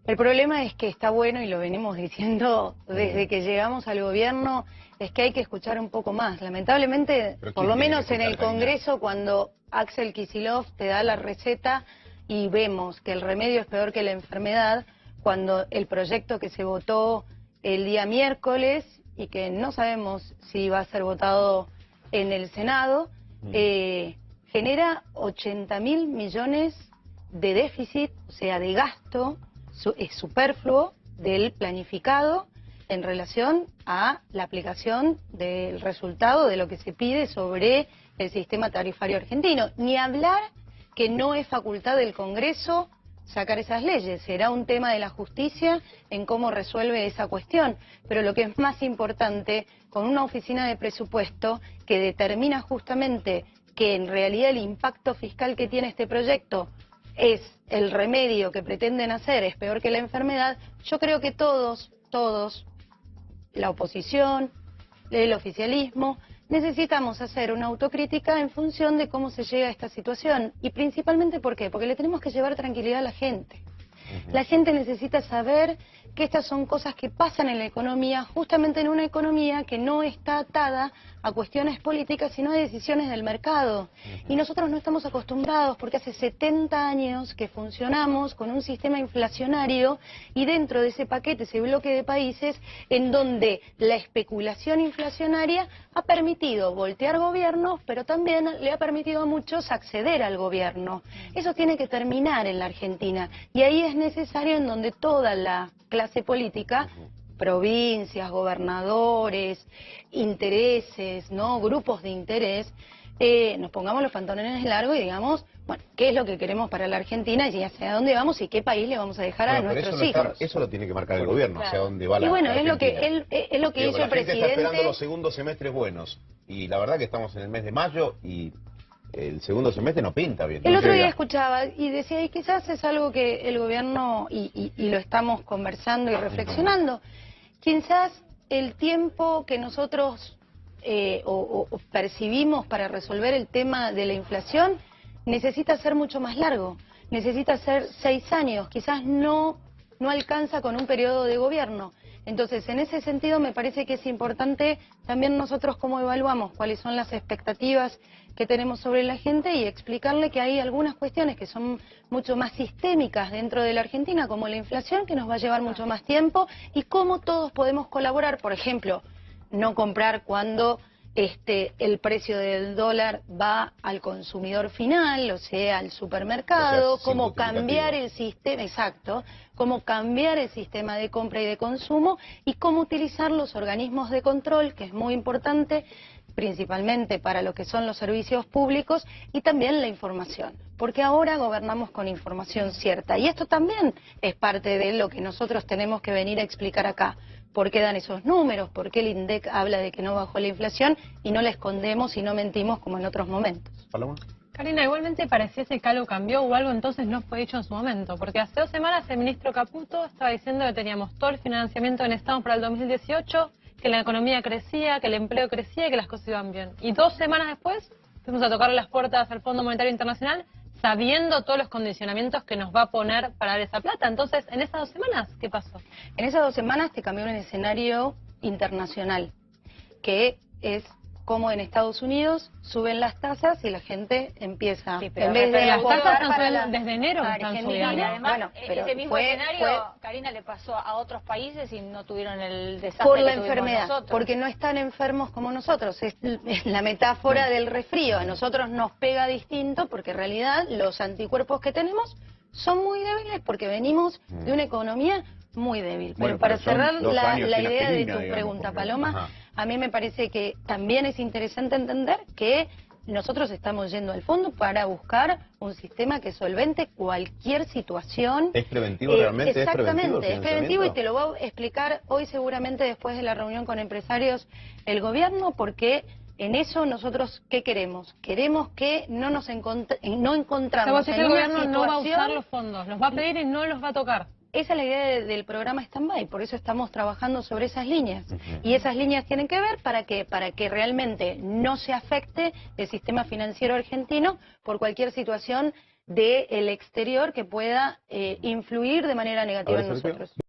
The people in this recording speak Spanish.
El problema es que está bueno, y lo venimos diciendo desde que llegamos al gobierno, es que hay que escuchar un poco más. Lamentablemente, por lo menos en el Congreso, cuando Axel Kicillof te da la receta y vemos que el remedio es peor que la enfermedad, cuando el proyecto que se votó el día miércoles y que no sabemos si va a ser votado en el Senado, genera 80.000 millones de déficit, o sea, de gasto, es superfluo del planificado en relación a la aplicación del resultado de lo que se pide sobre el sistema tarifario argentino. Ni hablar que no es facultad del Congreso sacar esas leyes, será un tema de la justicia en cómo resuelve esa cuestión. Pero lo que es más importante, con una oficina de presupuesto que determina justamente que en realidad el impacto fiscal que tiene este proyecto es el remedio que pretenden hacer, es peor que la enfermedad, yo creo que todos, la oposición, el oficialismo, necesitamos hacer una autocrítica en función de cómo se llega a esta situación. Y principalmente, ¿por qué? Porque le tenemos que llevar tranquilidad a la gente. La gente necesita saber que estas son cosas que pasan en la economía, justamente en una economía que no está atada a cuestiones políticas, sino a decisiones del mercado. Y nosotros no estamos acostumbrados, porque hace 70 años que funcionamos con un sistema inflacionario y dentro de ese paquete, ese bloque de países, en donde la especulación inflacionaria ha permitido voltear gobiernos, pero también le ha permitido a muchos acceder al gobierno. Eso tiene que terminar en la Argentina. Y ahí es necesario en donde toda la clase política, provincias, gobernadores, intereses, ¿no? Grupos de interés, nos pongamos los pantalones largos y digamos, bueno, qué es lo que queremos para la Argentina y hacia dónde vamos y qué país le vamos a dejar a nuestros hijos. Eso lo tiene que marcar el gobierno, hacia dónde va la Argentina. Y bueno, es lo que hizo el presidente. Está esperando los segundos semestres buenos y la verdad que estamos en el mes de mayo y el segundo semestre no pinta bien. El otro día escuchaba y decía, y quizás es algo que el gobierno, y lo estamos conversando y reflexionando, quizás el tiempo que nosotros o percibimos para resolver el tema de la inflación necesita ser mucho más largo, necesita ser 6 años, quizás no alcanza con un periodo de gobierno. Entonces, en ese sentido me parece que es importante también nosotros cómo evaluamos cuáles son las expectativas que tenemos sobre la gente y explicarle que hay algunas cuestiones que son mucho más sistémicas dentro de la Argentina, como la inflación, que nos va a llevar mucho más tiempo, y cómo todos podemos colaborar. Por ejemplo, no comprar cuando el precio del dólar va al consumidor final, o sea, al supermercado, cómo cambiar el sistema, cómo cambiar el sistema de compra y de consumo y cómo utilizar los organismos de control, que es muy importante, principalmente para lo que son los servicios públicos y también la información, porque ahora gobernamos con información cierta y esto también es parte de lo que nosotros tenemos que venir a explicar acá. ¿Por qué dan esos números? ¿Por qué el INDEC habla de que no bajó la inflación y no la escondemos y no mentimos como en otros momentos? ¿Paloma? Karina, igualmente pareciese que algo cambió o algo entonces no fue dicho en su momento, porque hace 2 semanas el ministro Caputo estaba diciendo que teníamos todo el financiamiento en Estado para el 2018, que la economía crecía, que el empleo crecía y que las cosas iban bien. Y 2 semanas después fuimos a tocar las puertas al Fondo Monetario Internacional sabiendo todos los condicionamientos que nos va a poner para dar esa plata. Entonces, en esas 2 semanas, ¿qué pasó? En esas 2 semanas te cambió un escenario internacional, que es como en Estados Unidos suben las tasas y la gente empieza, en vez de las tasas están desde enero están subiendo. Y además, bueno, pero ese mismo escenario, Karina, le pasó a otros países y no tuvieron el desastre por que la tuvimos enfermedad, nosotros. porque no están enfermos como nosotros. Es la metáfora del resfrío. A nosotros nos pega distinto porque en realidad los anticuerpos que tenemos son muy débiles porque venimos de una economía muy débil. Bueno, pero para cerrar la idea de tu digamos, pregunta, porque... Paloma, a mí me parece que también es interesante entender que nosotros estamos yendo al fondo para buscar un sistema que solvente cualquier situación. ¿Es preventivo realmente? Exactamente, es preventivo y te lo voy a explicar hoy seguramente después de la reunión con empresarios el gobierno, porque en eso nosotros, ¿qué queremos? Queremos que no nos no encontramos en el una gobierno no va a usar situación... los fondos, los va a pedir y no los va a tocar. Esa es la idea del programa Stand-By, por eso estamos trabajando sobre esas líneas. Y esas líneas tienen que ver para que realmente no se afecte el sistema financiero argentino por cualquier situación del exterior que pueda influir de manera negativa en Sergio. nosotros.